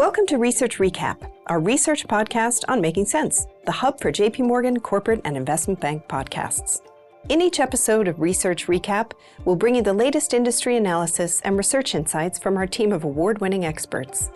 Welcome to Research Recap, our research podcast on making sense, the hub for JP Morgan corporate and investment bank podcasts. In each episode of Research Recap, we'll bring you the latest industry analysis and research insights from our team of award-winning experts.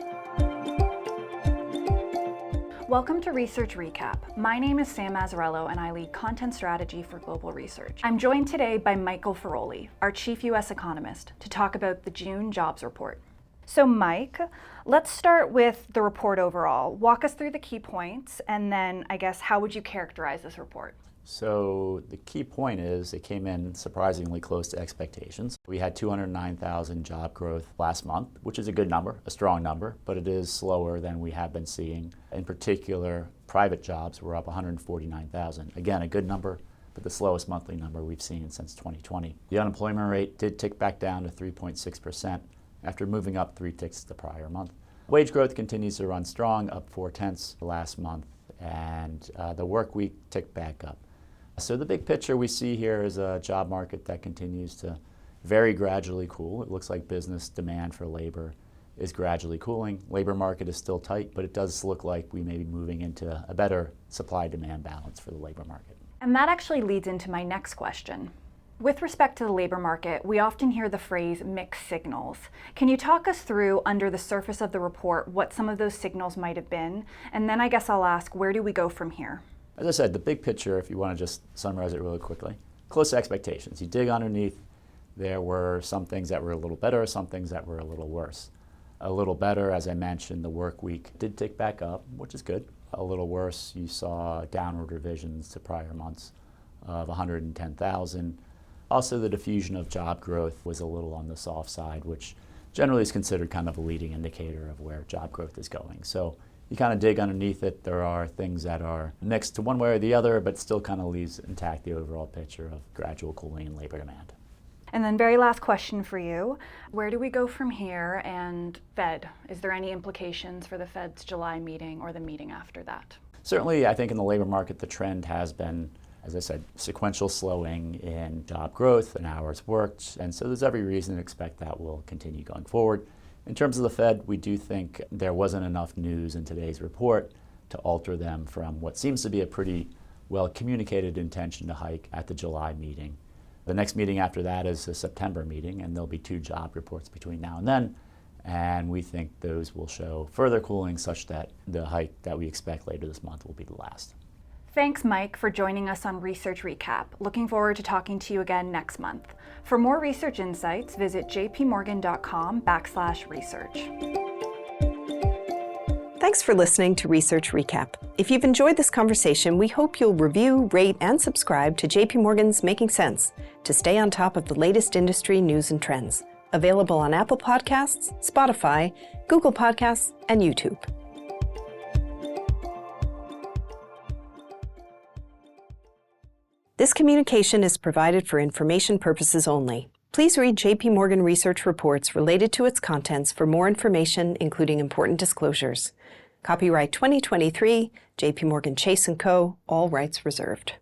Welcome to Research Recap. My name is Samantha Azzarello and I lead Content Strategy for Global Research. I'm joined today by Michael Feroli, our Chief US Economist, to talk about the June jobs report. So Mike, let's start with the report overall. Walk us through the key points and then, I guess, how would you characterize this report? So the key point is it came in surprisingly close to expectations. We had 209,000 job growth last month, which is a good number, a strong number, but it is slower than we have been seeing. In particular, private jobs were up 149,000. Again, a good number, but the slowest monthly number we've seen since 2020. The unemployment rate did tick back down to 3.6% after moving up 3 ticks the prior month. Wage growth continues to run strong, up 0.4 last month, and the work week ticked back up. So the big picture we see here is a job market that continues to very gradually cool. It looks like business demand for labor is gradually cooling. Labor market is still tight, but it does look like we may be moving into a better supply-demand balance for the labor market. And that actually leads into my next question. With respect to the labor market, we often hear the phrase mixed signals. Can you talk us through, under the surface of the report, what some of those signals might have been? And then I guess I'll ask, where do we go from here? As I said, the big picture, if you want to just summarize it really quickly, close to expectations. You dig underneath, there were some things that were a little better, some things that were a little worse. A little better, as I mentioned, the work week did tick back up, which is good. A little worse, you saw downward revisions to prior months of 110,000. Also, the diffusion of job growth was a little on the soft side, which generally is considered kind of a leading indicator of where job growth is going. So you kind of dig underneath it. There are things that are mixed to one way or the other, but still kind of leaves intact the overall picture of gradual cooling in labor demand. And then very last question for you. Where do we go from here? And Fed, is there any implications for the Fed's July meeting or the meeting after that? Certainly, I think in the labor market, the trend has been, as I said, sequential slowing in job growth and hours worked. And so there's every reason to expect that will continue going forward. In terms of the Fed, we do think there wasn't enough news in today's report to alter them from what seems to be a pretty well communicated intention to hike at the July meeting. The next meeting after that is the September meeting, and there'll be 2 job reports between now and then. And we think those will show further cooling such that the hike that we expect later this month will be the last. Thanks, Mike, for joining us on Research Recap. Looking forward to talking to you again next month. For more research insights, visit jpmorgan.com/research. Thanks for listening to Research Recap. If you've enjoyed this conversation, we hope you'll review, rate, and subscribe to JP Morgan's Making Sense to stay on top of the latest industry news and trends. Available on Apple Podcasts, Spotify, Google Podcasts, and YouTube. This communication is provided for information purposes only. Please read JP Morgan research reports related to its contents for more information, including important disclosures. Copyright 2023, JP Morgan Chase & Co., all rights reserved.